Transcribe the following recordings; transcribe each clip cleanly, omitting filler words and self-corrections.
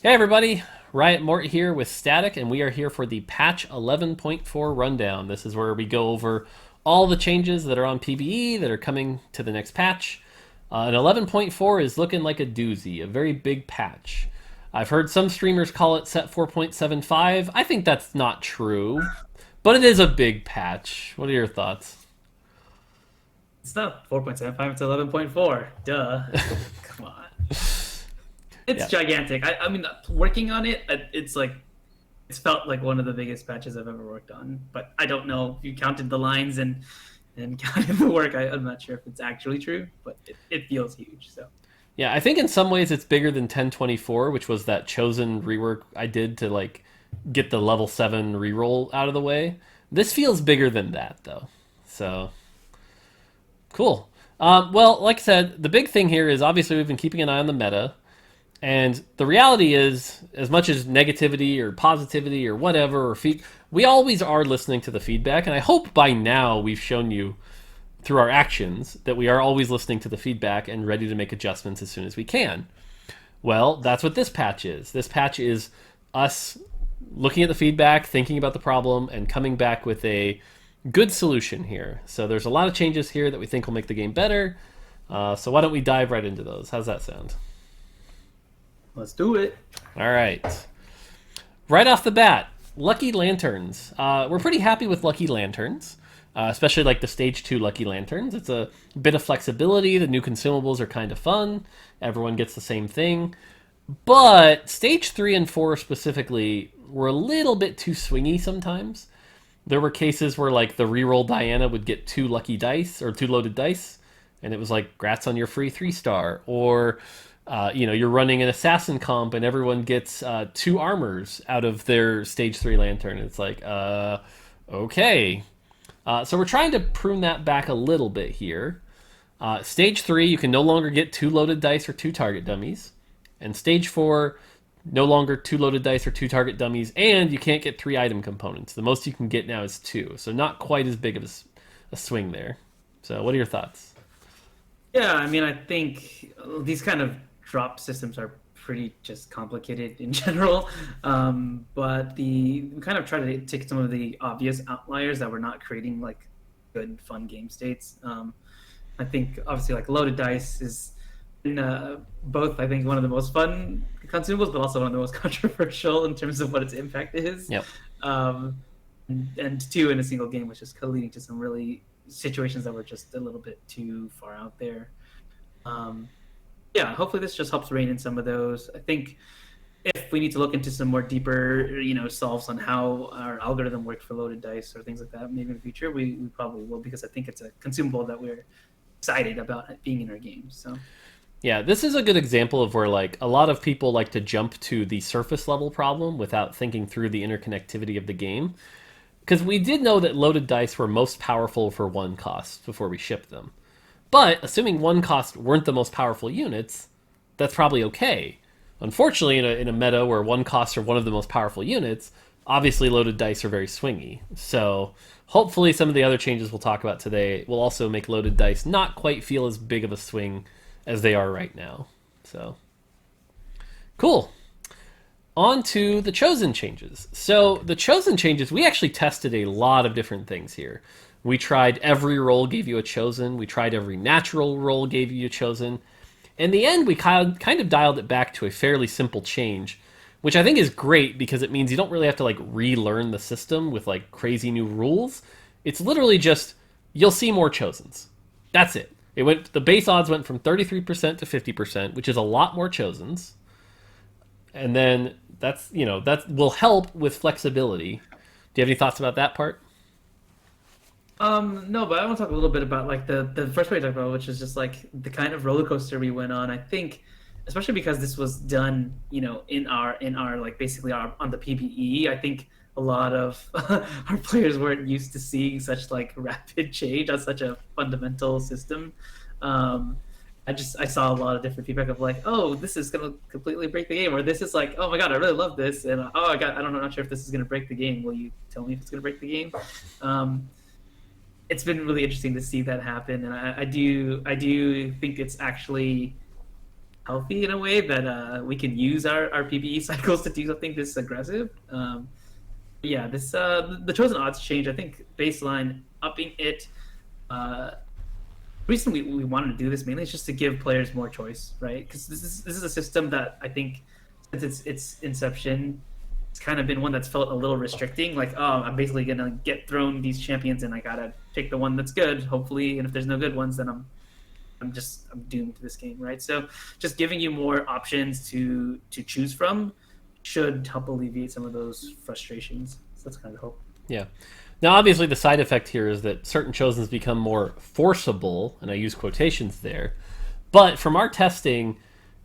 Hey everybody, Riot Mort here with Static, and we are here for the patch 11.4 rundown. This is where we go over all the changes that are on PvE that are coming to the next patch. And 11.4 is looking like a doozy, a very big patch. I've heard some streamers call it set 4.75. I think that's not true, but it is a big patch. What are your thoughts? It's not 4.75, it's 11.4. Duh. Come on. It's Yeah. gigantic. I mean, working on it, it's felt like one of the biggest patches I've ever worked on. But I don't know if you counted the lines and counted the work. I'm not sure if it's actually true, but it feels huge. So Yeah, I think in some ways it's bigger than 1024, which was that chosen rework I did to like get the level 7 reroll out of the way. This feels bigger than that though. So, cool. Well, like I said, the big thing here is obviously we've been keeping an eye on the meta. And the reality is, as much as negativity or positivity or whatever, we always are listening to the feedback. And I hope by now we've shown you through our actions that we are always listening to the feedback and ready to make adjustments as soon as we can. Well, that's what this patch is. This patch is us looking at the feedback, thinking about the problem, and coming back with a good solution here. So there's a lot of changes here that we think will make the game better. So why don't we dive right into those? How's that sound? let's do it. All right. Right off the bat, Lucky Lanterns. We're pretty happy with Lucky Lanterns, especially like the Stage 2 Lucky Lanterns. It's a bit of flexibility. The new consumables are kind of fun. Everyone gets the same thing. But Stage 3 and 4 specifically were a little bit too swingy sometimes. There were cases where like the reroll Diana would get two lucky dice or two loaded dice, and it was like, grats on your free 3-star. Or you're running an assassin comp and everyone gets two armors out of their stage 3 lantern. It's like, okay. So we're trying to prune that back a little bit here. Stage 3, you can no longer get two loaded dice or two target dummies. And stage 4, no longer two loaded dice or two target dummies, and you can't get three item components. The most you can get now is two, so not quite as big of a swing there. So, what are your thoughts? Yeah, I mean, I think these kind of drop systems are pretty just complicated in general. But we kind of try to take some of the obvious outliers that we're not creating like good, fun game states. I think obviously like loaded dice is in, both I think one of the most fun consumables, but also one of the most controversial in terms of what its impact is. Yep. Um, and two in a single game, which is leading to some really situations that were just a little bit too far out there. Um, yeah, hopefully this just helps rein in some of those. I think if we need to look into some more deeper, solves on how our algorithm worked for loaded dice or things like that, maybe in the future, we probably will, because I think it's a consumable that we're excited about being in our games. So Yeah, this is a good example of where like a lot of people like to jump to the surface level problem without thinking through the interconnectivity of the game. Because we did know that loaded dice were most powerful for one cost before we shipped them. But assuming one cost weren't the most powerful units, that's probably okay. Unfortunately, in a meta where one costs are one of the most powerful units, obviously loaded dice are very swingy. So hopefully some of the other changes we'll talk about today will also make loaded dice not quite feel as big of a swing as they are right now. So cool. On to the chosen changes. So the chosen changes, we actually tested a lot of different things here. We tried every role gave you a chosen. We tried every natural role gave you a chosen. In the end, we kind of dialed it back to a fairly simple change, which I think is great because it means you don't really have to like relearn the system with like crazy new rules. It's literally just you'll see more chosens. That's it. The base odds went from 33% to 50%, which is a lot more chosens. And then that will help with flexibility. Do you have any thoughts about that part? no, but I want to talk a little bit about like the first way I talked about, which is just like the kind of roller coaster we went on. I think, especially because this was done, in our like basically our on the PBE. I think a lot of our players weren't used to seeing such like rapid change on such a fundamental system. Um, I saw a lot of different feedback of like, oh, this is gonna completely break the game, or this is like, oh my god, I really love this, and I don't know, not sure if this is gonna break the game. Will you tell me if it's gonna break the game? Um, it's been really interesting to see that happen, and I do think it's actually healthy in a way that we can use our PBE cycles to do something this aggressive. Yeah, this the chosen odds change. I think baseline upping it. Uh, reason we wanted to do this mainly is just to give players more choice, right? Because this is a system that I think since its inception, it's kind of been one that's felt a little restricting. Like, oh, I'm basically gonna get thrown these champions, and I gotta pick the one that's good, hopefully. And if there's no good ones, then I'm doomed to this game, right? So just giving you more options to choose from should help alleviate some of those frustrations. So that's kind of the hope. Yeah. Now, obviously, the side effect here is that certain chosens become more forceable, and I use quotations there. But from our testing,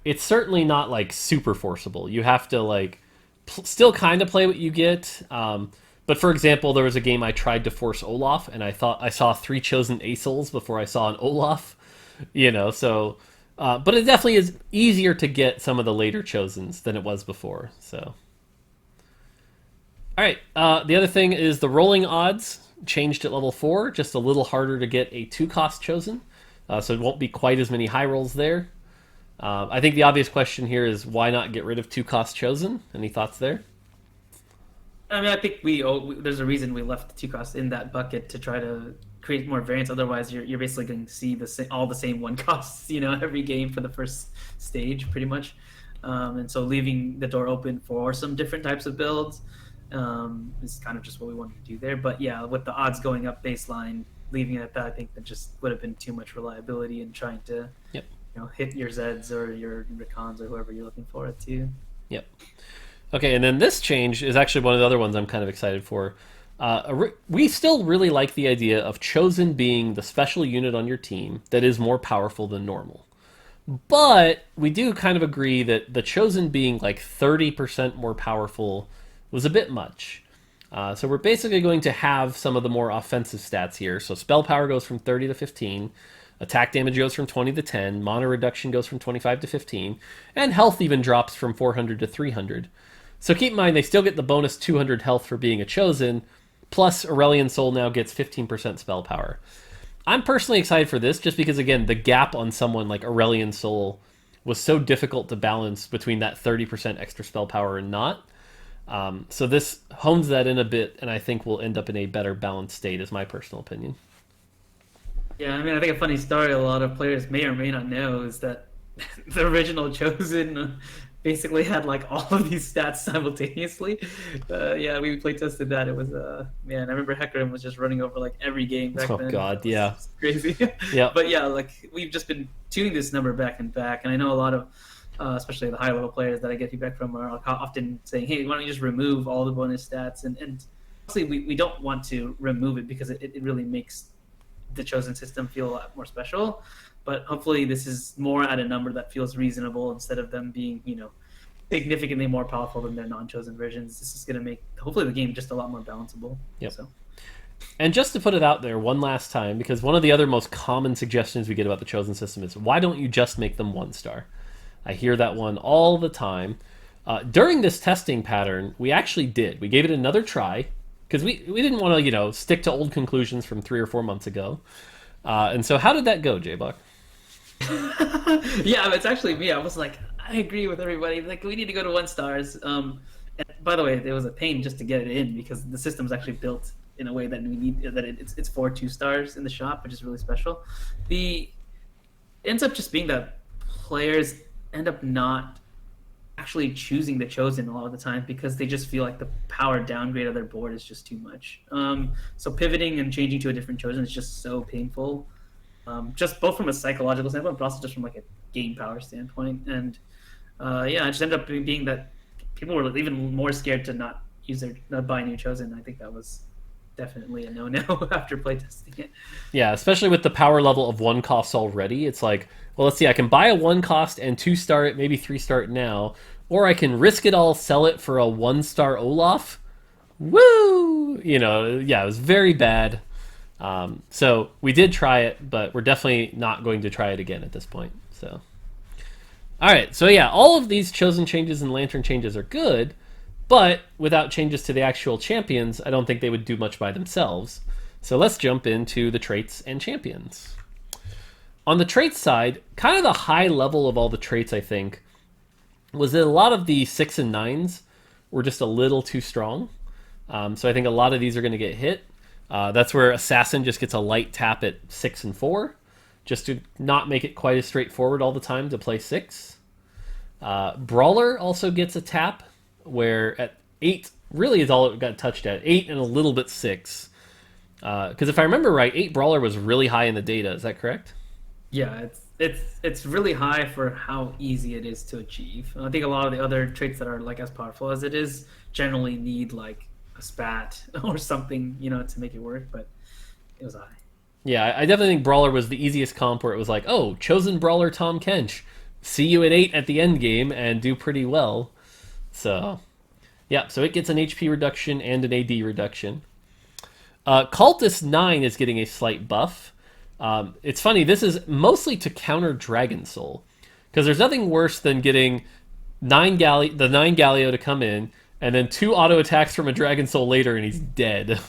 it's certainly not like super forceable. You have to like still kind of play what you get. But for example, there was a game I tried to force Olaf, and I thought I saw 3 chosen Acels before I saw an Olaf. So but it definitely is easier to get some of the later chosens than it was before. So. All right. The other thing is the rolling odds changed at level 4, just a little harder to get a 2-cost chosen, so it won't be quite as many high rolls there. I think the obvious question here is why not get rid of 2-cost chosen? Any thoughts there? I mean, I think there's a reason we left the 2 costs in that bucket to try to create more variance. Otherwise, you're basically going to see all the same 1 costs, every game for the first stage, pretty much. And so leaving the door open for some different types of builds. Is kind of just what we wanted to do there. But yeah, with the odds going up baseline, leaving it at that, I think that just would have been too much reliability in trying to hit your Zeds or your Recons or whoever you're looking for it to. Yep. Okay, and then this change is actually one of the other ones I'm kind of excited for. We still really like the idea of Chosen being the special unit on your team that is more powerful than normal. But we do kind of agree that the Chosen being like 30% more powerful was a bit much. So we're basically going to have some of the more offensive stats here. So spell power goes from 30 to 15, attack damage goes from 20 to 10, mana reduction goes from 25 to 15, and health even drops from 400 to 300. So keep in mind they still get the bonus 200 health for being a chosen, plus Aurelion Soul now gets 15% spell power. I'm personally excited for this just because, again, the gap on someone like Aurelion Soul was so difficult to balance between that 30% extra spell power and not. So this hones that in a bit, and I think we'll end up in a better balanced state, is my personal opinion. Yeah, I mean, I think a funny story a lot of players may or may not know is that the original Chosen basically had like all of these stats simultaneously. Yeah, we play tested that. It was man, I remember Hecarim was just running over like every game back then. Oh god, yeah, crazy. Yeah, but yeah, like we've just been tuning this number back and back, and I know a lot of especially the high level players that I get feedback from are often saying, hey, why don't you just remove all the bonus stats? And honestly, we don't want to remove it because it really makes the Chosen system feel a lot more special. But hopefully this is more at a number that feels reasonable instead of them being, significantly more powerful than their non-Chosen versions. This is going to make, hopefully, the game just a lot more balanceable. Yep. So. And just to put it out there one last time, because one of the other most common suggestions we get about the Chosen system is, why don't you just make them 1-star? I hear that one all the time. During this testing pattern, we actually did. We gave it another try, because we didn't want to, stick to old conclusions from 3 or 4 months ago. And so how did that go, J-Buck? Yeah, it's actually me. I was like, I agree with everybody. Like, we need to go to 1-stars. And by the way, it was a pain just to get it in because the system's actually built in a way that we need that it's for 2-stars in the shop, which is really special. It ends up just being that players end up not actually choosing the Chosen a lot of the time because they just feel like the power downgrade of their board is just too much. So pivoting and changing to a different Chosen is just so painful. Just both from a psychological standpoint, but also just from like a game power standpoint. And yeah, it just ended up being that people were even more scared to not buy new Chosen. I think that was definitely a no-no after playtesting it. Yeah, especially with the power level of 1 cost already. It's like, well, let's see, I can buy a 1 cost and 2-star it, maybe 3-star it now, or I can risk it all, sell it for a 1-star Olaf. Woo! Yeah, it was very bad. So we did try it, but we're definitely not going to try it again at this point. So, all right. So yeah, all of these Chosen changes and Lantern changes are good, but without changes to the actual champions, I don't think they would do much by themselves. So let's jump into the traits and champions. On the trait side, kind of the high level of all the traits, I think, was that a lot of the 6 and 9s were just a little too strong. So I think a lot of these are going to get hit. That's where Assassin just gets a light tap at 6 and 4, just to not make it quite as straightforward all the time to play 6. Brawler also gets a tap, where at 8 really is all it got touched at. 8 and a little bit 6. Because if I remember right, 8 Brawler was really high in the data. Is that correct? Yeah, it's really high for how easy it is to achieve. I think a lot of the other traits that are like as powerful as it is generally need like a spat or something, to make it work. But it was high. Yeah, I definitely think Brawler was the easiest comp where it was like, oh, chosen Brawler Tom Kench. See you at 8 at the end game and do pretty well. So, yeah, so it gets an HP reduction and an AD reduction. Cultist 9 is getting a slight buff. It's funny, this is mostly to counter Dragon Soul. Because there's nothing worse than getting the 9 Galio to come in, and then 2 auto attacks from a Dragon Soul later, and he's dead.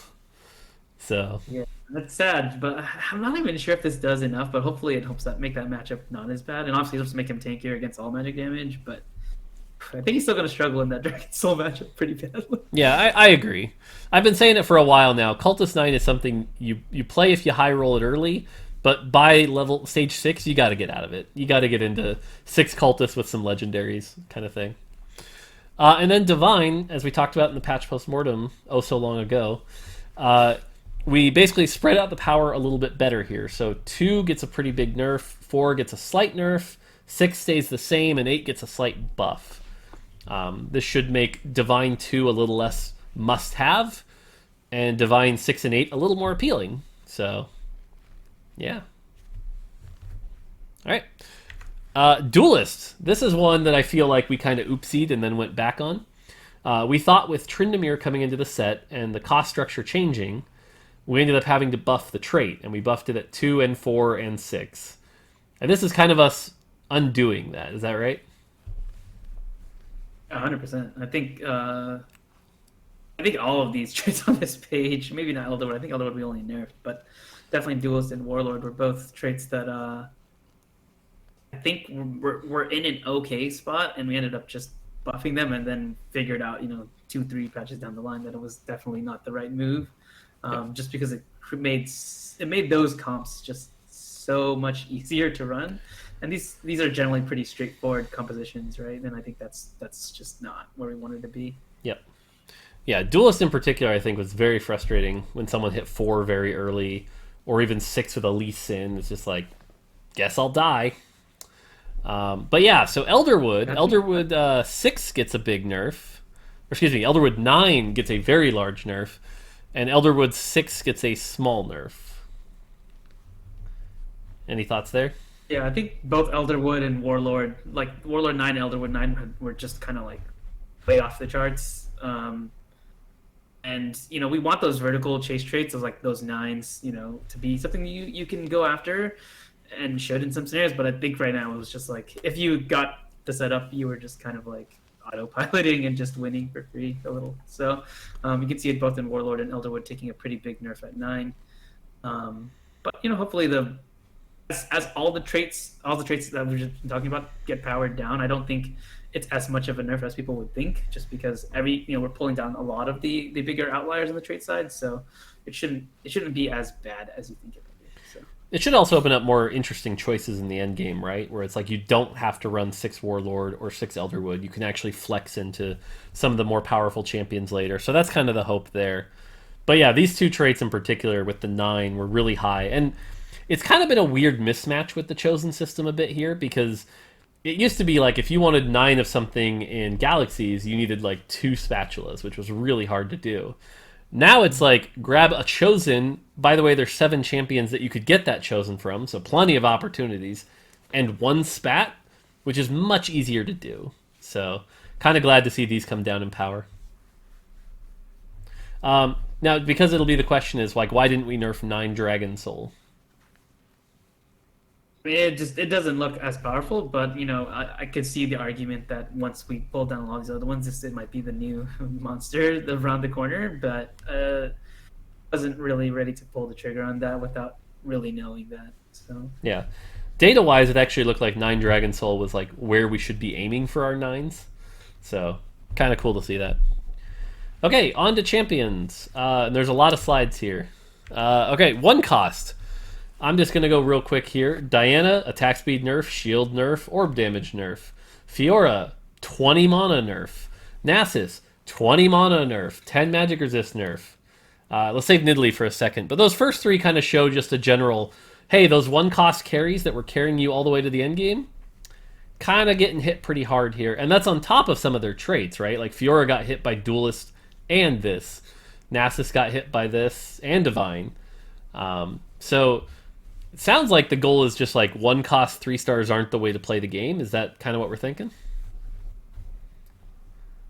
So Yeah, that's sad, but I'm not even sure if this does enough. But hopefully, it helps that make that matchup not as bad, and obviously, it helps make him tankier against all magic damage. But I think he's still going to struggle in that Dragon Soul matchup pretty badly. yeah, I agree. I've been saying it for a while now. Cultist 9 is something you play if you high roll it early, but by level stage 6, you got to get out of it. You got to get into 6 cultists with some legendaries kind of thing. And then Divine, as we talked about in the patch postmortem oh so long ago, we basically spread out the power a little bit better here. So 2 gets a pretty big nerf, 4 gets a slight nerf, 6 stays the same, and 8 gets a slight buff. This should make Divine 2 a little less must-have, and Divine 6 and 8 a little more appealing. So, yeah. All right. Duelist. This is one that I feel like we kind of oopsied and then went back on. We thought with Tryndamere coming into the set and the cost structure changing, we ended up having to buff the trait, and we buffed it at 2 and 4 and 6. And this is kind of us undoing that. Is that right? 100%. I think all of these traits on this page, maybe not Elderwood. I think Elderwood we only nerfed, but definitely Duelist and Warlord were both traits that I think we're in an okay spot, and we ended up just buffing them, and then figured out 2-3 patches down the line that it was definitely not the right move, just because it made those comps just so much easier to run. And these are generally pretty straightforward compositions, right? And I think that's just not where we wanted to be. Yep. Yeah, Duelist in particular, I think, was very frustrating when someone hit 4 very early, or even 6 with a Lee Sin. It's just like, guess I'll die. But yeah, so Elderwood 6 gets a big nerf. Or excuse me, Elderwood 9 gets a very large nerf, and Elderwood 6 gets a small nerf. Any thoughts there? Yeah, I think both Elderwood and Warlord, like Warlord 9 and Elderwood 9, were just kind of like way off the charts. And we want those vertical chase traits of like those 9s, to be something you can go after, and should in some scenarios. But I think right now it was just like, if you got the setup, you were just kind of like autopiloting and just winning for free a little. So you can see it both in Warlord and Elderwood taking a pretty big nerf at 9. But hopefully as all the traits that we've just been talking about get powered down, I don't think it's as much of a nerf as people would think, just because we're pulling down a lot of the bigger outliers on the trait side, so it shouldn't be as bad as you think it would be. So It should also open up more interesting choices in the end game, right? Where it's like you don't have to run 6 Warlord or 6 Elderwood. You can actually flex into some of the more powerful champions later. So that's kind of the hope there. But yeah, these 2 traits in particular with the 9 were really high. And it's kind of been a weird mismatch with the Chosen system a bit here, because it used to be like if you wanted 9 of something in Galaxies, you needed like 2 spatulas, which was really hard to do. Now it's like, grab a Chosen. By the way, there's 7 champions that you could get that Chosen from, so plenty of opportunities. And 1 spat, which is much easier to do. So, kind of glad to see these come down in power. Now, because it'll be the question is, like, why didn't we nerf 9 Dragon Soul? it doesn't look as powerful, but I could see the argument that once we pull down a lot of these other ones, it might be the new monster around the corner. But wasn't really ready to pull the trigger on that without really knowing that. So Yeah. Data wise, it actually looked like 9 Dragon Soul was like where we should be aiming for our 9s. So kind of cool to see that. Okay, on to champions. And there's a lot of slides here. Okay, one cost. I'm just gonna go real quick here. Diana, attack speed nerf, shield nerf, orb damage nerf. Fiora, 20 mana nerf. Nasus, 20 mana nerf, 10 magic resist nerf. Let's save Nidalee for a second. But those first three kind of show just a general, hey, those one cost carries that were carrying you all the way to the end game, kind of getting hit pretty hard here. And that's on top of some of their traits, right? Like Fiora got hit by Duelist and this. Nasus got hit by this and Divine. So it sounds like the goal is just like one cost 3 stars aren't the way to play the game. Is that kind of what we're thinking?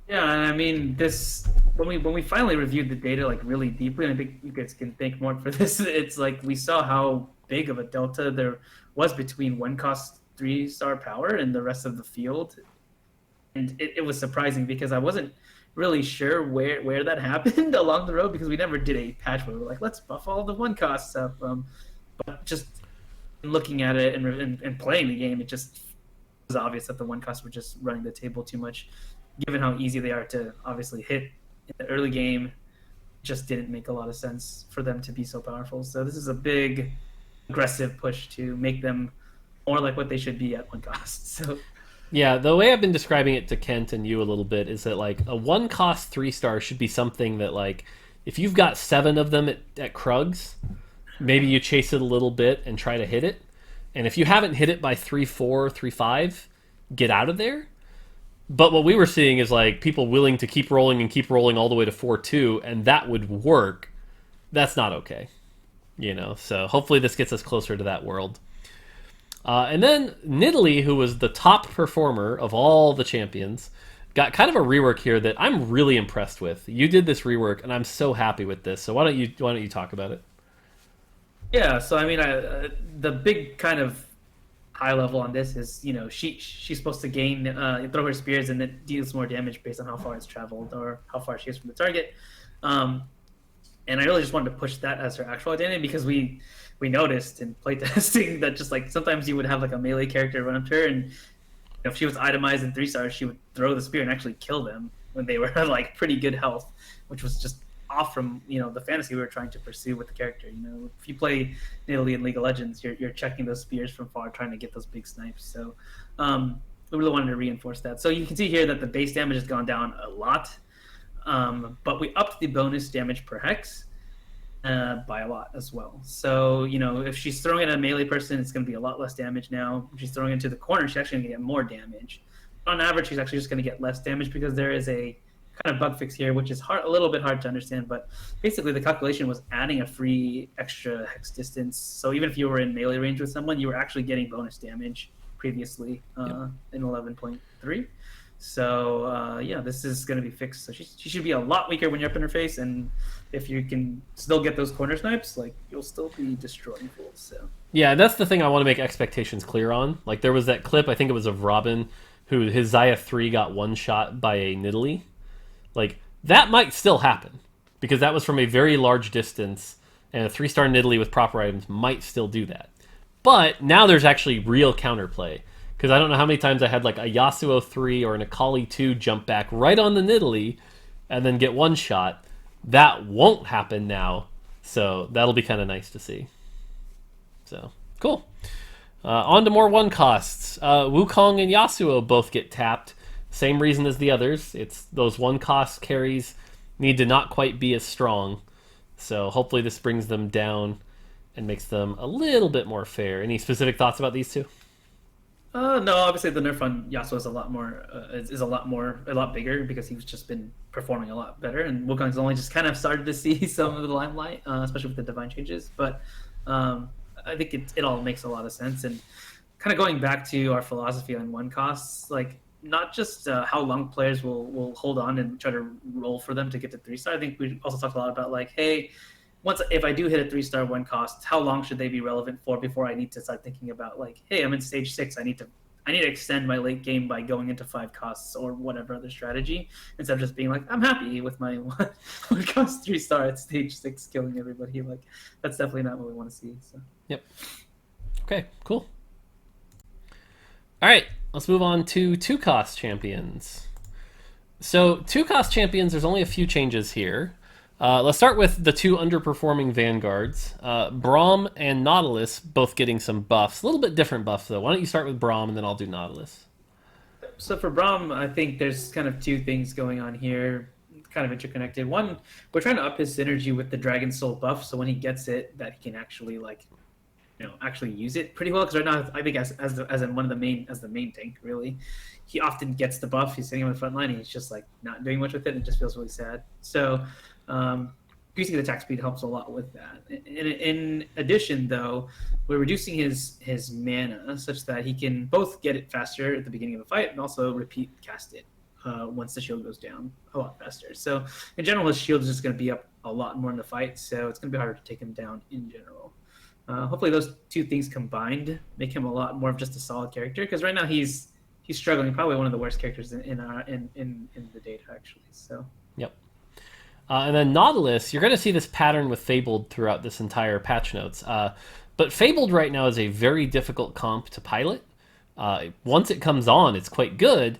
Yeah, and I mean this when we finally reviewed the data like really deeply, and I think you guys can thank Mort for this. It's like we saw how big of a delta there was between one cost 3-star power and the rest of the field, and it was surprising because I wasn't really sure where that happened along the road because we never did a patch where we were like, let's buff all the one costs up. But just looking at it and playing the game, it just was obvious that the one costs were just running the table too much, given how easy they are to obviously hit in the early game. It just didn't make a lot of sense for them to be so powerful. So this is a big, aggressive push to make them more like what they should be at one cost. So Yeah, the way I've been describing it to Kent and you a little bit is that like a one cost 3-star should be something that like if you've got 7 of them at Krugs, maybe you chase it a little bit and try to hit it. And if you haven't hit it by 3-4, 3-5, get out of there. But what we were seeing is like people willing to keep rolling and keep rolling all the way to 4-2, and that would work. That's not okay, you know. So hopefully this gets us closer to that world. And then Nidalee, who was the top performer of all the champions, got kind of a rework here that I'm really impressed with. You did this rework, and I'm so happy with this. So why don't you talk about it? yeah, so I mean, the big kind of high level on this is, she's supposed to gain throw her spears and it deals more damage based on how far it's traveled or how far she is from the target. And I really just wanted to push that as her actual identity because we noticed in playtesting that just like sometimes you would have like a melee character run up to her, and if she was itemized in 3 stars, she would throw the spear and actually kill them when they were like pretty good health, which was just off from the fantasy we were trying to pursue with the character. If you play Nidalee in League of Legends, you're checking those spears from far, trying to get those big snipes. So we really wanted to reinforce that. So you can see here that the base damage has gone down a lot, but we upped the bonus damage per hex by a lot as well. So if she's throwing at a melee person, it's going to be a lot less damage now. If she's throwing into the corner, she's actually going to get more damage. On average, she's actually just going to get less damage because there is a kind of bug fix here, which is a little bit hard to understand, but basically the calculation was adding a free extra hex distance. So even if you were in melee range with someone, you were actually getting bonus damage previously in 11.3. So this is going to be fixed. So she should be a lot weaker when you're up in her face, and if you can still get those corner snipes, like you'll still be destroying fools. So yeah, that's the thing I want to make expectations clear on. Like there was that clip, I think it was of Robin, who his Xayah 3 got one shot by a Nidalee. Like, that might still happen, because that was from a very large distance, and a 3-star Nidalee with proper items might still do that. But now there's actually real counterplay, because I don't know how many times I had like a Yasuo 3 or an Akali 2 jump back right on the Nidalee, and then get one shot. That won't happen now, so that'll be kind of nice to see. So, cool. On to more one costs. Wukong and Yasuo both get tapped. Same reason as the others. It's those one cost carries need to not quite be as strong. So hopefully this brings them down and makes them a little bit more fair. Any specific thoughts about these two? No, obviously the nerf on Yasuo is a lot bigger because he's just been performing a lot better, and Wukong's only just kind of started to see some of the limelight, especially with the divine changes. But I think it all makes a lot of sense. And kind of going back to our philosophy on one costs, like not just how long players will hold on and try to roll for them to get to 3-star. I think we also talked a lot about like, hey, if I do hit a 3-star one cost, how long should they be relevant for before I need to start thinking about like, hey, I'm in stage 6, I need to extend my late game by going into 5 costs or whatever other strategy, instead of just being like, I'm happy with my one cost 3-star at stage 6 killing everybody. Like that's definitely not what we want to see. So Yep. Okay, cool. All right, let's move on to two cost champions. So two cost champions, there's only a few changes here. Let's start with the two underperforming vanguards. Braum and Nautilus both getting some buffs. A little bit different buffs though. Why don't you start with Braum and then I'll do Nautilus. So for Braum, I think there's kind of two things going on here, kind of interconnected. One, we're trying to up his synergy with the Dragon Soul buff, so when he gets it, that he can actually actually use it pretty well. Because right now, I think as in one of the main as the main tank, really, he often gets the buff. He's sitting on the front line, and he's just like not doing much with it, and it just feels really sad. So, increasing the attack speed helps a lot with that. In addition, though, we're reducing his mana such that he can both get it faster at the beginning of a fight and also repeat cast it once the shield goes down a lot faster. So, in general, his shield is just going to be up a lot more in the fight, so it's going to be harder to take him down in general. Hopefully, those two things combined make him a lot more of just a solid character. Because right now he's struggling, probably one of the worst characters in the data actually. So Yep. And then Nautilus, you're going to see this pattern with Fabled throughout this entire patch notes. But Fabled right now is a very difficult comp to pilot. Once it comes on, it's quite good,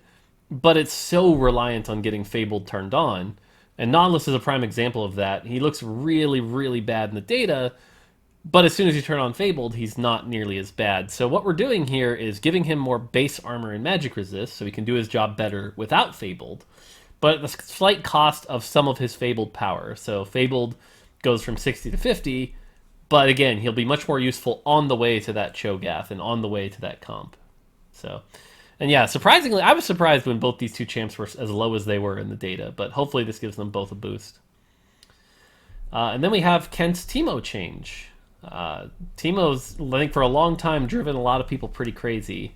but it's so reliant on getting Fabled turned on. And Nautilus is a prime example of that. He looks really, really bad in the data, but as soon as you turn on Fabled, he's not nearly as bad. So what we're doing here is giving him more base armor and magic resist so he can do his job better without Fabled, but at the slight cost of some of his Fabled power. So Fabled goes from 60 to 50, but again, he'll be much more useful on the way to that Cho'Gath and on the way to that comp. So, and yeah, surprisingly, I was surprised when both these two champs were as low as they were in the data, but hopefully this gives them both a boost. And then we have Kent's Teemo change. Teemo's, I think, for a long time driven a lot of people pretty crazy.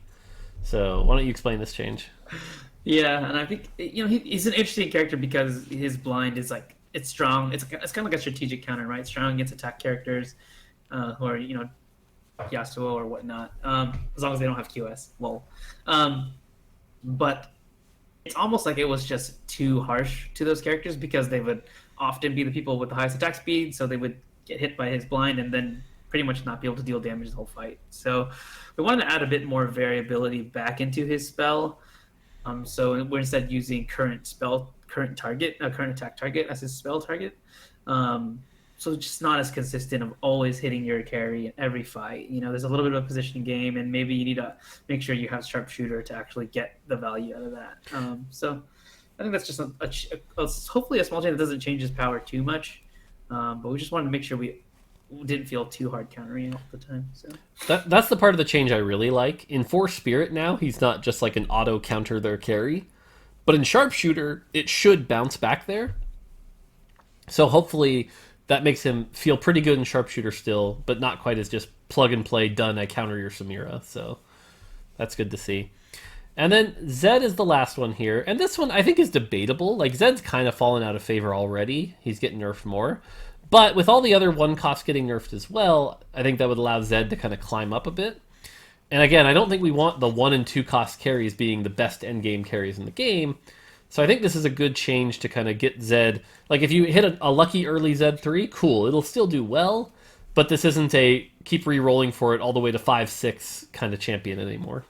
So why don't you explain this change? yeah, and I think he's an interesting character because his blind is like it's strong. It's kind of like a strategic counter, right? Strong against attack characters who are Yasuo or whatnot, as long as they don't have QS. Lol. But it's almost like it was just too harsh to those characters because they would often be the people with the highest attack speed, so they would get hit by his blind and then pretty much not be able to deal damage the whole fight. So we wanted to add a bit more variability back into his spell. So we're instead using current attack target as his spell target. So it's just not as consistent of always hitting your carry in every fight. There's a little bit of a positioning game, and maybe you need to make sure you have sharpshooter to actually get the value out of that. So I think that's just hopefully a small change that doesn't change his power too much. But we just wanted to make sure we didn't feel too hard countering all the time. So that's the part of the change I really like. In Force Spirit now, he's not just like an auto counter their carry, but in Sharpshooter, it should bounce back there. So hopefully that makes him feel pretty good in Sharpshooter still, but not quite as just plug and play, done, I counter your Samira. So that's good to see. And then Zed is the last one here. And this one I think is debatable. Like, Zed's kind of fallen out of favor already. He's getting nerfed more. But with all the other one costs getting nerfed as well, I think that would allow Zed to kind of climb up a bit. And again, I don't think we want the 1 and 2 cost carries being the best endgame carries in the game. So I think this is a good change to kind of get Zed. Like, if you hit a lucky early Zed 3, cool. It'll still do well. But this isn't a keep re-rolling for it all the way to 5-6 kind of champion anymore.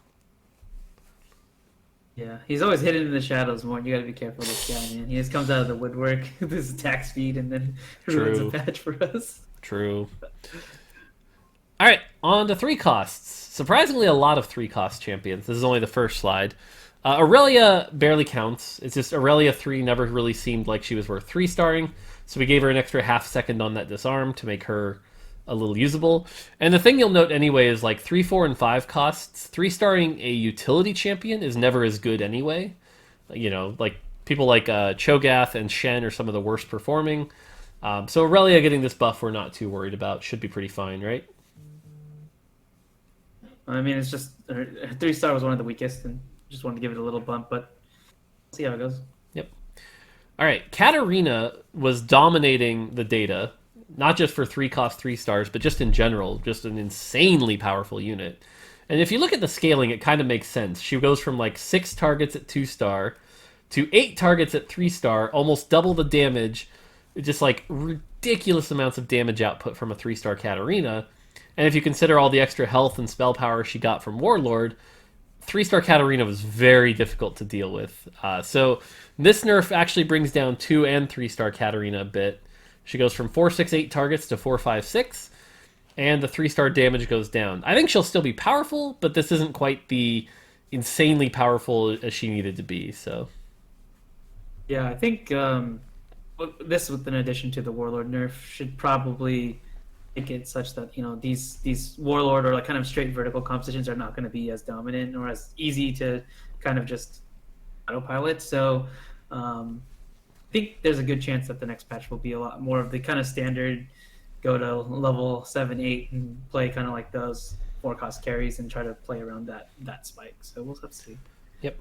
yeah, he's always hidden in the shadows more. You got to be careful with this guy, man. He just comes out of the woodwork with his attack speed and then ruins a patch for us. True. All right, on to 3 costs. Surprisingly, a lot of 3 cost champions. This is only the first slide. Aurelia barely counts. It's just Aurelia 3 never really seemed like she was worth 3-starring, so we gave her an extra half second on that disarm to make her a little usable. And the thing you'll note anyway is like 3, 4, and 5 costs. 3-starring a utility champion is never as good anyway. Like people like Cho'Gath and Shen are some of the worst performing. So Aurelia getting this buff we're not too worried about. Should be pretty fine, right? I mean, it's just her 3-star was one of the weakest, and just wanted to give it a little bump, but we'll see how it goes. Yep. All right, Katarina was dominating the data, not just for 3 cost 3 stars, but just in general, just an insanely powerful unit. And if you look at the scaling, it kind of makes sense. She goes from like 6 targets at 2-star to 8 targets at 3-star, almost double the damage, just like ridiculous amounts of damage output from a 3-star Katarina. And if you consider all the extra health and spell power she got from Warlord, 3-star Katarina was very difficult to deal with. So this nerf actually brings down 2 and 3-star Katarina a bit. She goes from 468 targets to 456, and the 3-star damage goes down. I think she'll still be powerful, but this isn't quite the insanely powerful as she needed to be. So Yeah, I think this, with an addition to the Warlord nerf, should probably make it such that these Warlord or like kind of straight vertical compositions are not going to be as dominant or as easy to kind of just autopilot. So I think there's a good chance that the next patch will be a lot more of the kind of standard go to level 7, 8 and play kind of like those 4-cost carries and try to play around that spike. So we'll have to see. Yep.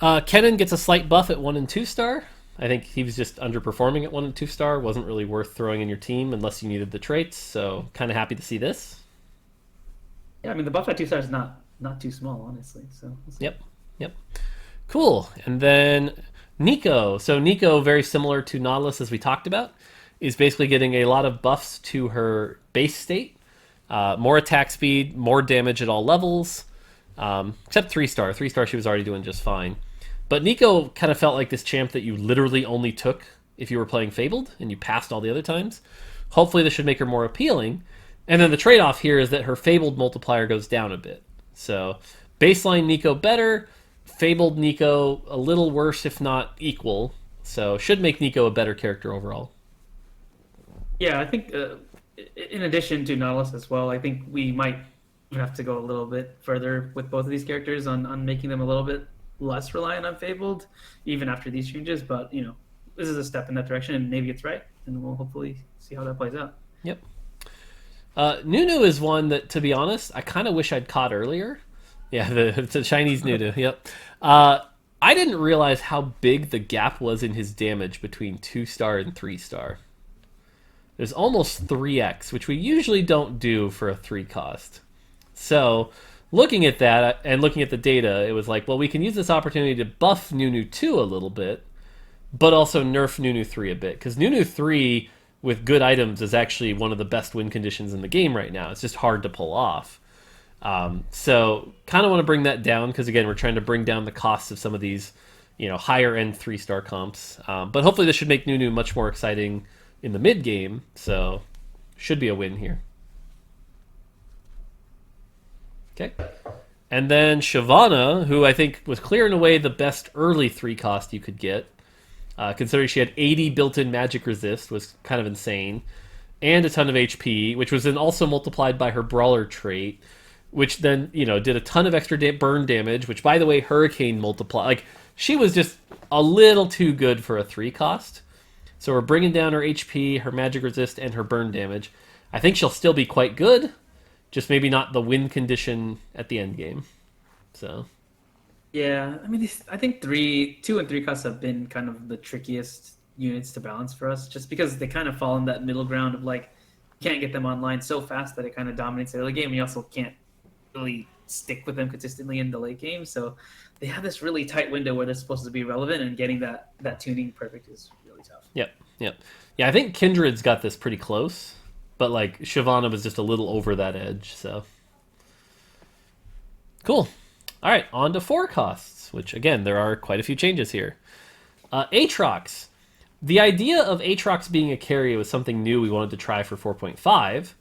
Kennen gets a slight buff at 1 and 2-star. I think he was just underperforming at 1 and 2-star. Wasn't really worth throwing in your team unless you needed the traits. So kind of happy to see this. Yeah, I mean the buff at 2-star is not too small, honestly. So we'll see. Yep. Cool. And then Nico. So Nico, very similar to Nautilus as we talked about, is basically getting a lot of buffs to her base state. More attack speed, more damage at all levels. Except 3-star. 3-star she was already doing just fine. But Nico kind of felt like this champ that you literally only took if you were playing Fabled, and you passed all the other times. Hopefully this should make her more appealing. And then the trade-off here is that her Fabled multiplier goes down a bit. So baseline Nico better, Fabled Nico a little worse if not equal. So should make Nico a better character overall. Yeah, I think in addition to Nautilus as well, I think we might have to go a little bit further with both of these characters on making them a little bit less reliant on Fabled, even after these changes. But this is a step in that direction, and maybe it's right, and we'll hopefully see how that plays out. Yep. Nunu is one that, to be honest, I kind of wish I'd caught earlier. Yeah, the Chinese Nunu. Yep. I didn't realize how big the gap was in his damage between 2-star and 3-star. There's almost 3x, which we usually don't do for a 3-cost. So looking at that and looking at the data, it was like, well, we can use this opportunity to buff Nunu 2 a little bit, but also nerf Nunu 3 a bit. Because Nunu 3 with good items is actually one of the best win conditions in the game right now. It's just hard to pull off. So kind of want to bring that down because, again, we're trying to bring down the cost of some of these higher-end 3-star comps. But hopefully this should make Nunu much more exciting in the mid-game. So should be a win here. Okay. And then Shyvana, who I think was clearing away the best early 3-cost you could get, considering she had 80 built-in magic resist, was kind of insane, and a ton of HP, which was then also multiplied by her brawler trait, which then did a ton of extra burn damage. Which, by the way, Hurricane multiply. Like, she was just a little too good for a 3-cost. So we're bringing down her HP, her magic resist, and her burn damage. I think she'll still be quite good. Just maybe not the win condition at the end game. So, yeah, I mean, I think 2 and 3 costs have been kind of the trickiest units to balance for us, just because they kind of fall in that middle ground of like, you can't get them online so fast that it kind of dominates the early game. You also can't really stick with them consistently in the late game. So they have this really tight window where they're supposed to be relevant, and getting that tuning perfect is really tough. Yep. Yeah, I think Kindred's got this pretty close. But, like, Shyvana was just a little over that edge, so. Cool. All right, on to 4-costs, which, again, there are quite a few changes here. Aatrox. The idea of Aatrox being a carry was something new we wanted to try for 4.5.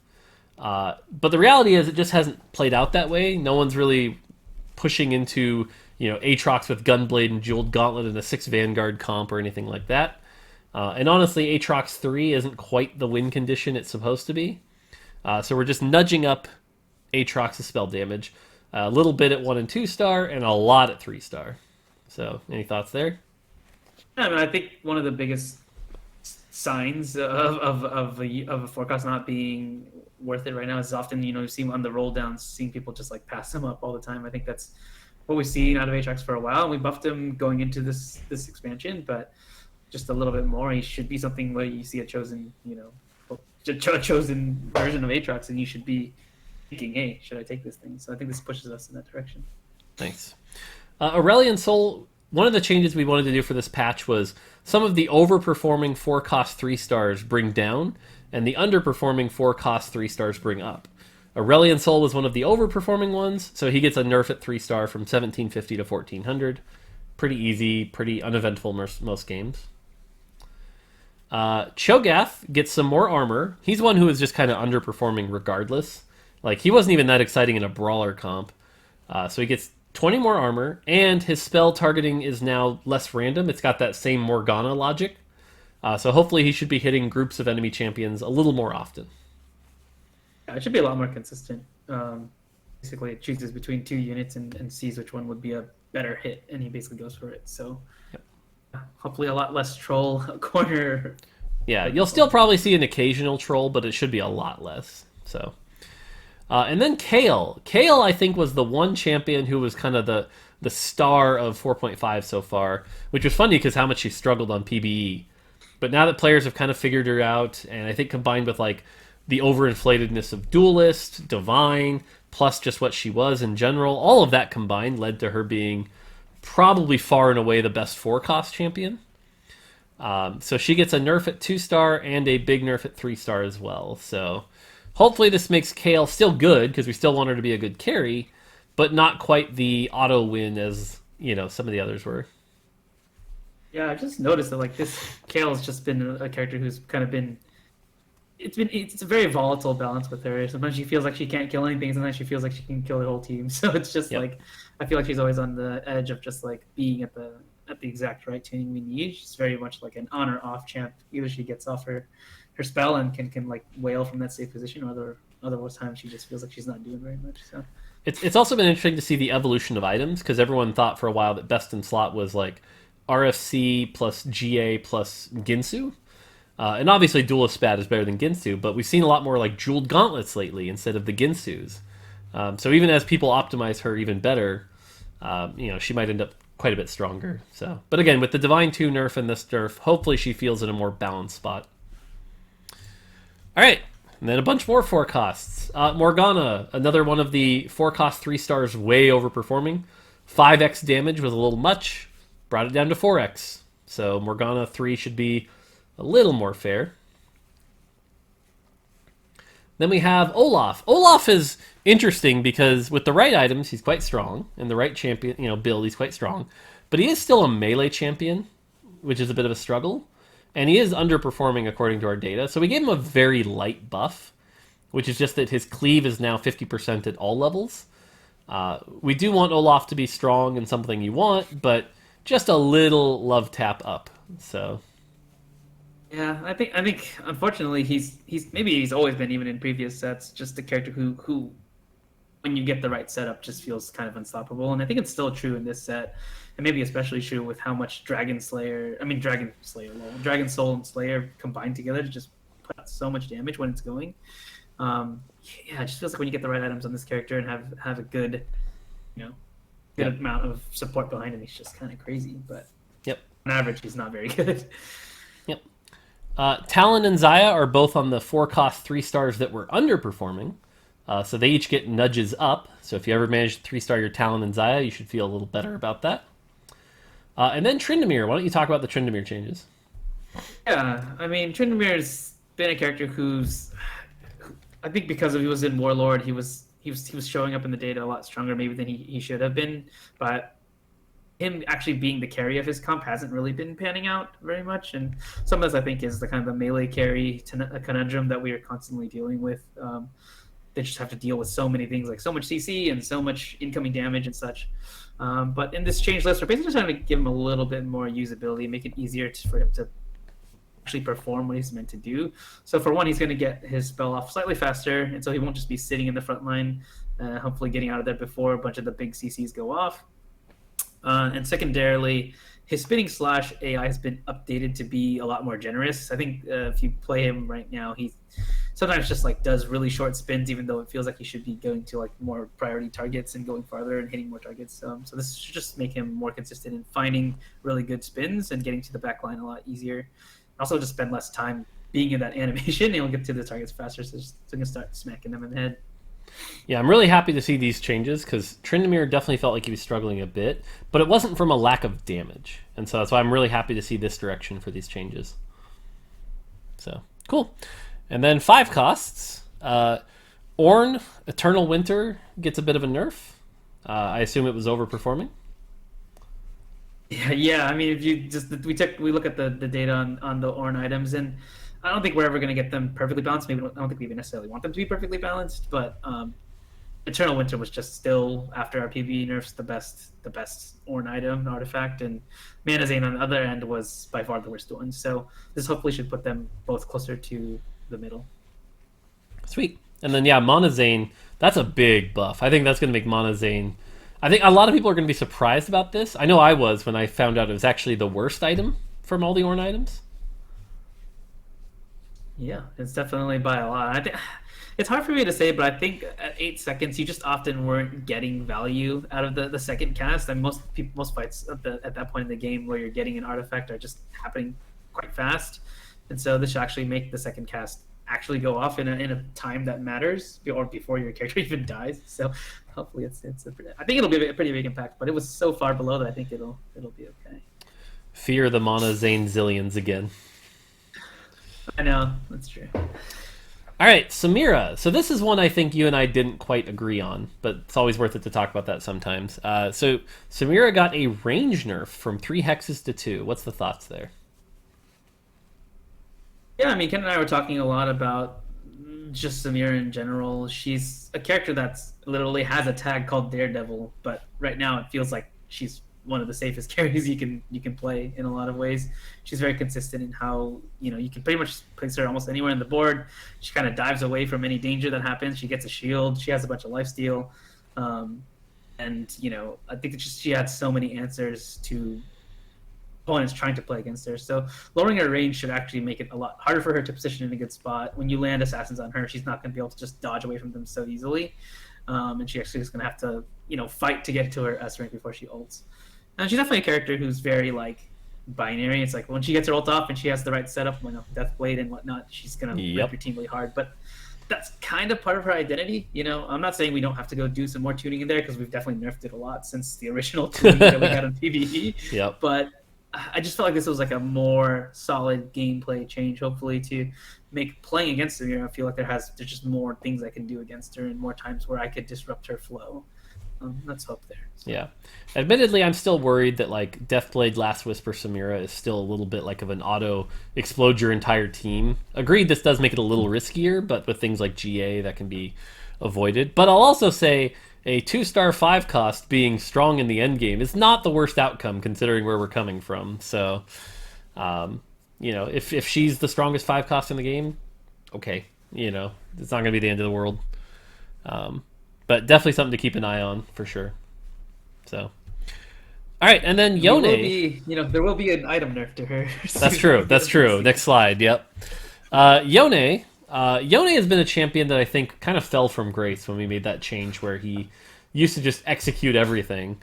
But the reality is it just hasn't played out that way. No one's really pushing into, Aatrox with Gunblade and Jeweled Gauntlet and a 6 Vanguard comp or anything like that. And honestly, Aatrox 3 isn't quite the win condition it's supposed to be. So we're just nudging up Aatrox's spell damage. A little bit at 1 and 2-star, and a lot at 3-star. So, any thoughts there? Yeah, I mean, I think one of the biggest signs of a forecast not being worth it right now is often, you see on the roll downs, seeing people just like pass him up all the time. I think that's what we've seen out of Aatrox for a while. And we buffed him going into this expansion, but just a little bit more. He should be something where you see a chosen, a chosen version of Aatrox, and you should be thinking, hey, should I take this thing? So I think this pushes us in that direction. Thanks. Aurelion Sol, one of the changes we wanted to do for this patch was some of the overperforming 4-cost 3-stars bring down, and the underperforming 4-cost 3-stars bring up. Aurelion Sol was one of the overperforming ones, so he gets a nerf at 3-star from 1750 to 1400. Pretty easy, pretty uneventful most games. Cho'Gath gets some more armor. He's one who is just kind of underperforming regardless. Like, he wasn't even that exciting in a brawler comp. So he gets 20 more armor, and his spell targeting is now less random. It's got that same Morgana logic. So hopefully he should be hitting groups of enemy champions a little more often. Yeah, it should be a lot more consistent. Basically, it chooses between 2 units and sees which one would be a better hit, and he basically goes for it. So Yep. hopefully a lot less troll corner. Yeah, you'll still probably see an occasional troll, but it should be a lot less. So, and then Kale. Kale, I think, was the one champion who was kind of the star of 4.5 so far, which was funny because how much she struggled on PBE. But now that players have kind of figured her out, and I think combined with like the overinflatedness of Duelist, Divine, plus just what she was in general, all of that combined led to her being probably far and away the best 4-cost champion. So she gets a nerf at 2-star and a big nerf at 3-star as well. So hopefully this makes Kale still good, because we still want her to be a good carry, but not quite the auto win as, you know, some of the others were. Yeah, I just noticed that like this Kale's just been a character who's kind of been. It's a very volatile balance with her. Sometimes she feels like she can't kill anything, sometimes she feels like she can kill the whole team. So it's just like I feel like she's always on the edge of just like being at the exact right tuning we need. She's very much like an on or off champ. Either she gets off her spell and can like wail from that safe position, or other times she just feels like she's not doing very much. So It's also been interesting to see the evolution of items, because everyone thought for a while that best in slot was like RFC plus GA plus Ginsu. And obviously Duelist Spat is better than Ginsu, but we've seen a lot more like jeweled gauntlets lately instead of the Ginsus. So even as people optimize her even better, she might end up quite a bit stronger. So, but again, with the Divine 2 nerf and this nerf, hopefully she feels in a more balanced spot. All right, and then a bunch more 4-costs. Morgana, another one of the 4-cost 3-stars way overperforming. 5x damage was a little much, brought it down to 4x. So Morgana 3 should be a little more fair. Then we have Olaf. Olaf is interesting because with the right items, he's quite strong, and the right champion, build, he's quite strong. But he is still a melee champion, which is a bit of a struggle, and he is underperforming according to our data. So we gave him a very light buff, which is just that his cleave is now 50% at all levels. We do want Olaf to be strong and something you want, but just a little love tap up. So. yeah, I think unfortunately he's always been, even in previous sets, just a character who when you get the right setup just feels kind of unstoppable, and I think it's still true in this set, and maybe especially true with how much Dragon Soul and Slayer combined together to just put out so much damage when it's going. It just feels like when you get the right items on this character and have a good amount of support behind him, he's just kind of crazy. But on average, he's not very good. Yep. Talon and Xayah are both on the 4-cost 3-stars that were underperforming. So they each get nudges up. So if you ever manage to 3-star your Talon and Xayah, you should feel a little better about that. And then Tryndamere. Why don't you talk about the Tryndamere changes? Yeah, I mean, Tryndamere's been a character who's, I think because he was in Warlord, he was showing up in the data a lot stronger maybe than he should have been. But him actually being the carry of his comp hasn't really been panning out very much, and some of this I think is the kind of the melee carry conundrum that we are constantly dealing with. They just have to deal with so many things, like so much CC and so much incoming damage and such. But in this change list, we're basically trying to give him a little bit more usability, make it easier for him to actually perform what he's meant to do. So for one, he's going to get his spell off slightly faster, and so he won't just be sitting in the front line, hopefully getting out of there before a bunch of the big CCs go off. And secondarily, his spinning slash AI has been updated to be a lot more generous. I think if you play him right now, he sometimes just like does really short spins, even though it feels like he should be going to like more priority targets and going farther and hitting more targets. So this should just make him more consistent in finding really good spins and getting to the back line a lot easier. Also, just spend less time being in that animation, and he'll get to the targets faster, so he can start smacking them in the head. Yeah, I'm really happy to see these changes, because Tryndamere definitely felt like he was struggling a bit, but it wasn't from a lack of damage. And so that's why I'm really happy to see this direction for these changes. So, cool. And then 5 costs. Ornn, Eternal Winter gets a bit of a nerf. I assume it was overperforming. Yeah, yeah. I mean, if you just we look at the data on the Ornn items, and I don't think we're ever going to get them perfectly balanced. Maybe I don't think we even necessarily want them to be perfectly balanced, but Eternal Winter was just still after our PvE nerfs the best Ornn item artifact, and Mana Zane on the other end was by far the worst one. So this hopefully should put them both closer to the middle. Sweet. And then yeah, Monazane, that's a big buff. I think that's going to make Monazane. I think a lot of people are going to be surprised about this. I know I was when I found out it was actually the worst item from all the Ornn items. Yeah, it's definitely by a lot. I think it's hard for me to say, but I think at 8 seconds, you just often weren't getting value out of the second cast. And most people, most fights at that point in the game where you're getting an artifact are just happening quite fast. And so this should actually make the second cast actually go off in a time that matters, or before your character even dies. So hopefully I think it'll be a pretty big impact. But it was so far below that I think it'll be okay. Fear the Monazane zillions again. I know, that's true. All right, Samira. So this is one I think you and I didn't quite agree on, but it's always worth it to talk about that sometimes. So Samira got a range nerf from 3 hexes to 2. What's the thoughts there? Yeah, I mean, Ken and I were talking a lot about just Samira in general. She's a character that's literally has a tag called Daredevil, but right now it feels like she's one of the safest carries you can play in a lot of ways. She's very consistent in how you can pretty much place her almost anywhere on the board. She kind of dives away from any danger that happens. She gets a shield. She has a bunch of lifesteal, and I think that she had so many answers to opponents trying to play against her. So lowering her range should actually make it a lot harder for her to position in a good spot. When you land assassins on her, she's not going to be able to just dodge away from them so easily, and she actually is going to have to fight to get to her S rank before she ults. And she's definitely a character who's very binary. It's like when she gets her ult off and she has the right setup, Deathblade and whatnot, she's gonna rip your team really hard. But that's kind of part of her identity. I'm not saying we don't have to go do some more tuning in there, because we've definitely nerfed it a lot since the original tuning that we got in PvE. Yep. But I just felt like this was a more solid gameplay change, hopefully, to make playing against her. I feel like there's just more things I can do against her and more times where I could disrupt her flow. Let's hope there. So. Yeah. Admittedly, I'm still worried that Deathblade Last Whisper Samira is still a little bit of an auto explode your entire team. Agreed, this does make it a little riskier, but with things like GA that can be avoided. But I'll also say a 2-star 5 cost being strong in the end game is not the worst outcome considering where we're coming from. So, if she's the strongest 5 cost in the game, okay, it's not going to be the end of the world. But definitely something to keep an eye on for sure. So, all right, and then Yone. There will be an item nerf to her. That's true. That's true. Next slide. Yep. Yone. Yone has been a champion that I think kind of fell from grace when we made that change where he used to just execute everything,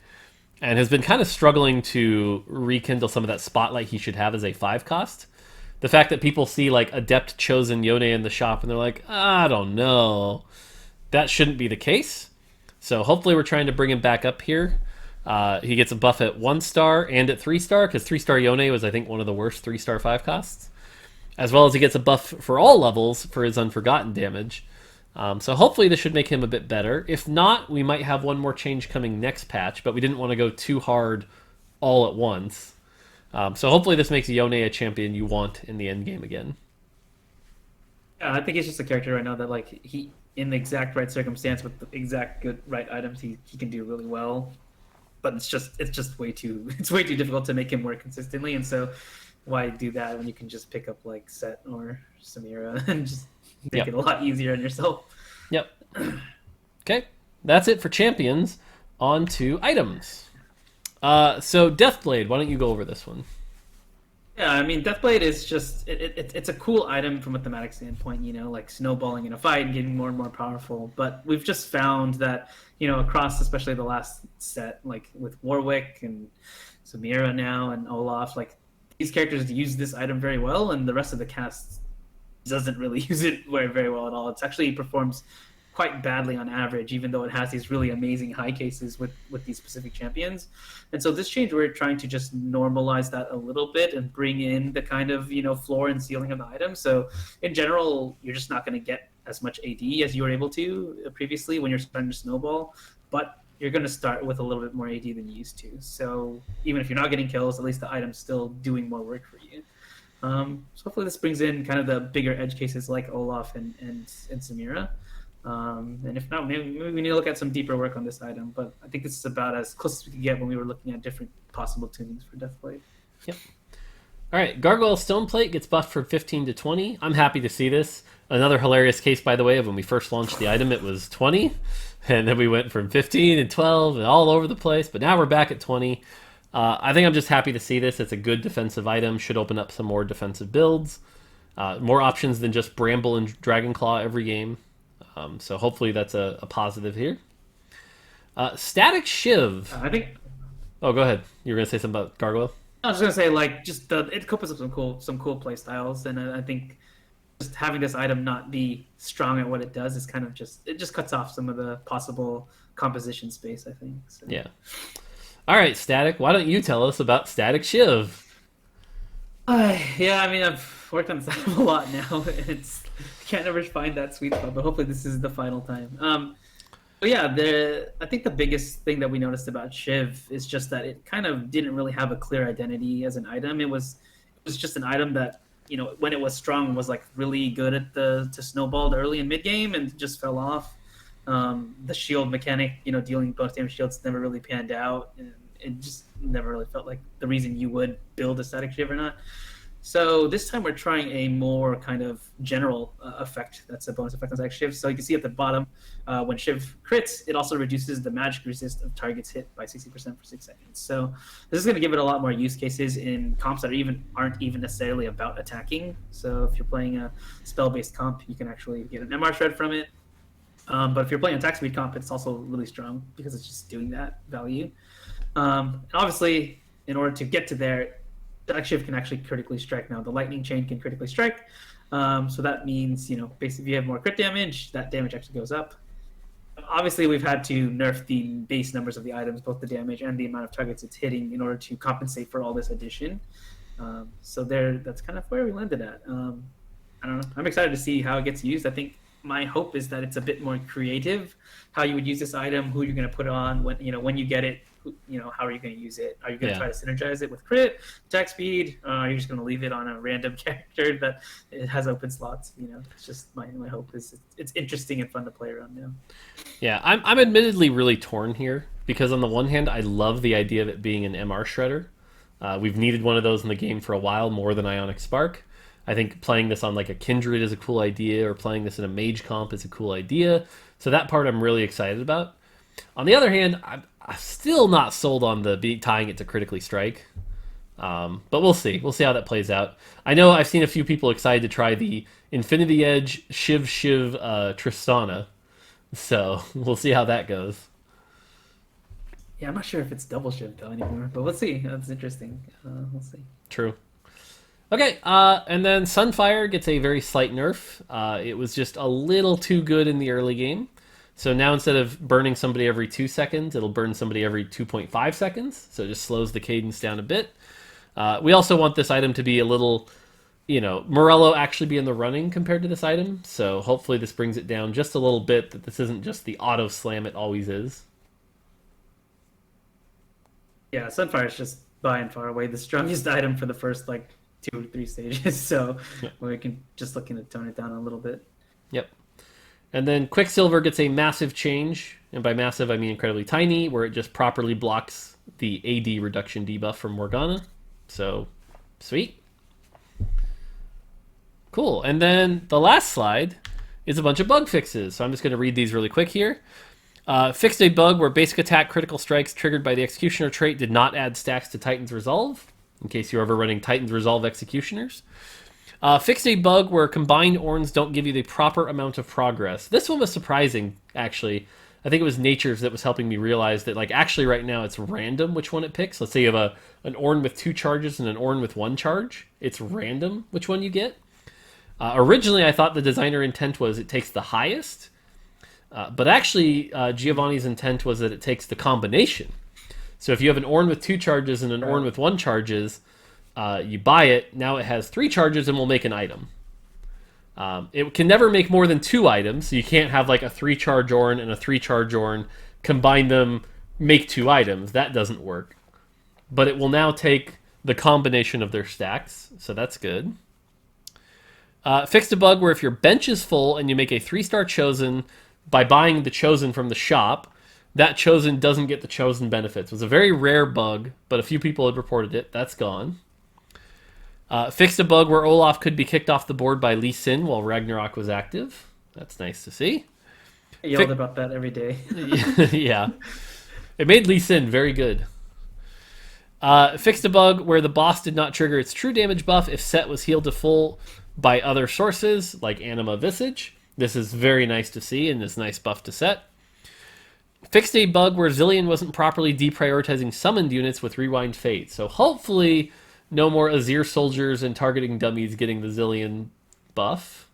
and has been kind of struggling to rekindle some of that spotlight he should have as a 5 cost. The fact that people see Adept chosen Yone in the shop and they're like, I don't know. That shouldn't be the case. So hopefully we're trying to bring him back up here. He gets a buff at 1-star and at 3-star, because 3-star Yone was, I think, one of the worst 3-star 5 costs. As well as he gets a buff for all levels for his Unforgotten damage. So hopefully this should make him a bit better. If not, we might have one more change coming next patch, but we didn't want to go too hard all at once. So hopefully this makes Yone a champion you want in the end game again. Yeah, I think he's just a character right now that he, in the exact right circumstance with the exact good right items, he can do really well. But it's just way too difficult to make him work consistently, and so why do that when you can just pick up Set or Samira and just make it a lot easier on yourself. Yep. Okay, that's it for champions. On to items. So Deathblade, why don't you go over this one? Yeah, I mean, Deathblade is just it's a cool item from a thematic standpoint, snowballing in a fight and getting more and more powerful. But we've just found that, across especially the last set, with Warwick and Samira now and Olaf, these characters use this item very well, and the rest of the cast doesn't really use it very well at all. It actually performs quite badly on average, even though it has these really amazing high cases with these specific champions. And so this change, we're trying to just normalize that a little bit and bring in the kind of, floor and ceiling of the item. So in general, you're just not going to get as much AD as you were able to previously when you're starting to snowball, but you're going to start with a little bit more AD than you used to. So even if you're not getting kills, at least the item's still doing more work for you. So hopefully this brings in kind of the bigger edge cases like Olaf and Samira. And if not, maybe we need to look at some deeper work on this item. But I think this is about as close as we could get when we were looking at different possible tunings for Deathblade. Yep. All right, Gargoyle Stoneplate gets buffed from 15 to 20. I'm happy to see this. Another hilarious case, by the way, of when we first launched the item, it was 20. And then we went from 15 and 12 and all over the place. But now we're back at 20. I think I'm just happy to see this. It's a good defensive item. Should open up some more defensive builds. More options than just Bramble and Dragonclaw every game. So hopefully that's a positive here. Static Shiv. I think... Oh, go ahead. You were going to say something about Gargoyle? I was just gonna say, like, just it opens up some cool play styles, and I think just having this item not be strong at what it does is kind of it just cuts off some of the possible composition space, I think. So. Yeah. All right, Static. Why don't you tell us about Static Shiv? Yeah, I mean, I've worked on this item a lot now. Can't ever find that sweet spot, but hopefully this is the final time. But yeah, I think the biggest thing that we noticed about Shiv is just that it kind of didn't really have a clear identity as an item. It was just an item that, you know, when it was strong, was like really good at to snowballed early and mid game and just fell off. The shield mechanic, you know, dealing bonus damage shields never really panned out, and it just never really felt like the reason you would build a Static Shiv or not. So this time we're trying a more kind of general effect that's a bonus effect on Static Shiv. So you can see at the bottom, when Shiv crits, it also reduces the magic resist of targets hit by 60% for 6 seconds. So this is going to give it a lot more use cases in comps that aren't even necessarily about attacking. So if you're playing a spell-based comp, you can actually get an MR shred from it. But if you're playing attack speed comp, it's also really strong because it's just doing that value. And obviously, in order to get to there, Static Shiv can actually critically strike now. The lightning chain can critically strike. So that means, you know, basically if you have more crit damage, that damage actually goes up. Obviously, we've had to nerf the base numbers of the items, both the damage and the amount of targets it's hitting, in order to compensate for all this addition. So that's kind of where we landed at. I don't know. I'm excited to see how it gets used. I think my hope is that it's a bit more creative, how you would use this item, who you're going to put on, when you get it, how are you going to use it? Are you going to try to synergize it with crit, attack speed? Are you just going to leave it on a random character that it has open slots? It's just my hope is it's interesting and fun to play around now. Yeah, I'm admittedly really torn here because on the one hand, I love the idea of it being an MR shredder. We've needed one of those in the game for a while, more than Ionic Spark. I think playing this on like a Kindred is a cool idea, or playing this in a Mage comp is a cool idea. So that part I'm really excited about. On the other hand, I'm still not sold on tying it to critically strike. But we'll see. We'll see how that plays out. I know I've seen a few people excited to try the Infinity Edge Shiv Tristana. So we'll see how that goes. Yeah, I'm not sure if it's double Shiv though anymore, but we'll see. That's interesting. We'll see. True. Okay, and then Sunfire gets a very slight nerf. It was just a little too good in the early game. So now instead of burning somebody every 2 seconds, it'll burn somebody every 2.5 seconds. So it just slows the cadence down a bit. We also want this item to be a little, Morello actually be in the running compared to this item. So hopefully this brings it down just a little bit, that this isn't just the auto slam it always is. Yeah, Sunfire is just by and far away the strongest item for the first 2 or 3 stages. So we can just looking to tone it down a little bit. Yep. And then Quicksilver gets a massive change, and by massive I mean incredibly tiny, where it just properly blocks the AD reduction debuff from Morgana. So, sweet. Cool. And then the last slide is a bunch of bug fixes. So I'm just going to read these really quick here. Fixed a bug where basic attack critical strikes triggered by the Executioner trait did not add stacks to Titan's Resolve, in case you're ever running Titan's Resolve Executioners. Fixed a bug where combined Orns don't give you the proper amount of progress. This one was surprising, actually. I think it was Nature's that was helping me realize that, actually right now it's random which one it picks. Let's say you have an Orn with 2 charges and an Orn with 1 charge. It's random which one you get. Originally, I thought the designer intent was it takes the highest. But actually, Giovanni's intent was that it takes the combination. So if you have an Orn with 2 charges and an Orn with 1 charges, you buy it, now it has 3 charges and will make an item. It can never make more than 2 items, so you can't have like a 3 charge Ornn and a 3 charge Ornn, combine them, make 2 items. That doesn't work. But it will now take the combination of their stacks, so that's good. Fixed a bug where if your bench is full and you make a 3-star Chosen by buying the Chosen from the shop, that Chosen doesn't get the Chosen benefits. It was a very rare bug, but a few people had reported it. That's gone. Fixed a bug where Olaf could be kicked off the board by Lee Sin while Ragnarok was active. That's nice to see. I yelled about that every day. Yeah. It made Lee Sin very good. Fixed a bug where the boss did not trigger its true damage buff if Set was healed to full by other sources, like Anima Visage. This is very nice to see, and is nice buff to Set. Fixed a bug where Zillion wasn't properly deprioritizing summoned units with Rewind Fate. So hopefully no more Azir soldiers and targeting dummies getting the Zillion buff.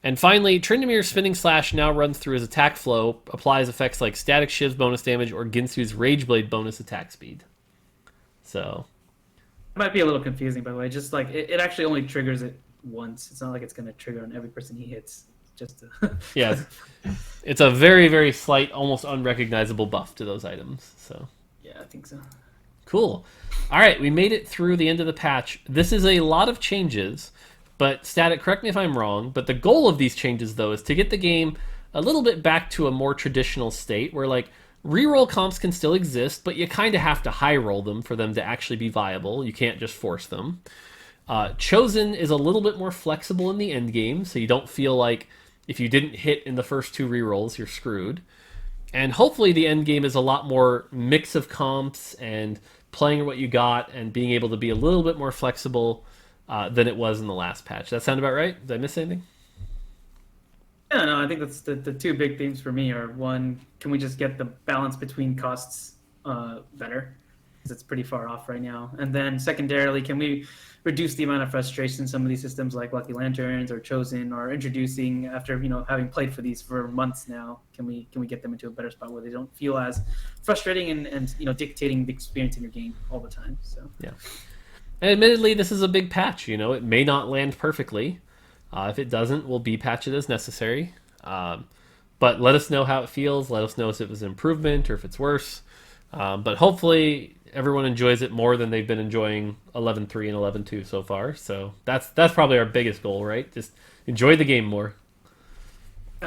And finally, Tryndamere's Spinning Slash now runs through his attack flow, applies effects like Static Shiv's bonus damage or Ginsu's Rageblade bonus attack speed. So It might be a little confusing, by the way. Just like it actually only triggers it once. It's not like it's going to trigger on every person he hits. Just to... yeah, it's a very, very slight, almost unrecognizable buff to those items. So yeah, I think so. Cool. All right, we made it through the end of the patch. This is a lot of changes, but Static, correct me if I'm wrong, but the goal of these changes, though, is to get the game a little bit back to a more traditional state where, like, reroll comps can still exist, but you kind of have to high roll them for them to actually be viable. You can't just force them. Chosen is a little bit more flexible in the end game, so you don't feel like if you didn't hit in the first 2 rerolls, you're screwed. And hopefully the end game is a lot more mix of comps and playing what you got and being able to be a little bit more flexible than it was in the last patch. That sound about right? Did I miss anything? Yeah, no, I think that's the 2 big themes for me are, one, can we just get the balance between costs better? Because it's pretty far off right now. And then secondarily, can we reduce the amount of frustration some of these systems like Lucky Lanterns or Chosen are introducing after, having played for these for months now? Can we get them into a better spot where they don't feel as frustrating and dictating the experience in your game all the time? So yeah. And admittedly, this is a big patch. It may not land perfectly. If it doesn't, we'll patch it as necessary. But let us know how it feels. Let us know if it was an improvement or if it's worse. But hopefully everyone enjoys it more than they've been enjoying 11.3 and 11.2 so far. So that's probably our biggest goal, right? Just enjoy the game more.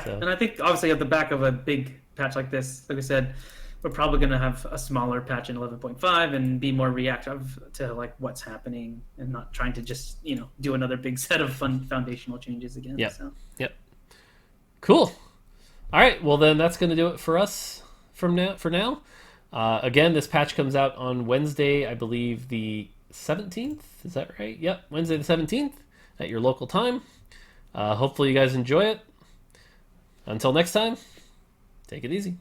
So. And I think obviously at the back of a big patch like this, like I said, we're probably going to have a smaller patch in 11.5 and be more reactive to like what's happening and not trying to just do another big set of fun foundational changes again. Yep. So. Yep. Cool. All right. Well, then that's going to do it for us for now. Again, this patch comes out on Wednesday, I believe the 17th. Is that right? Yep, Wednesday the 17th at your local time. Hopefully you guys enjoy it. Until next time, take it easy.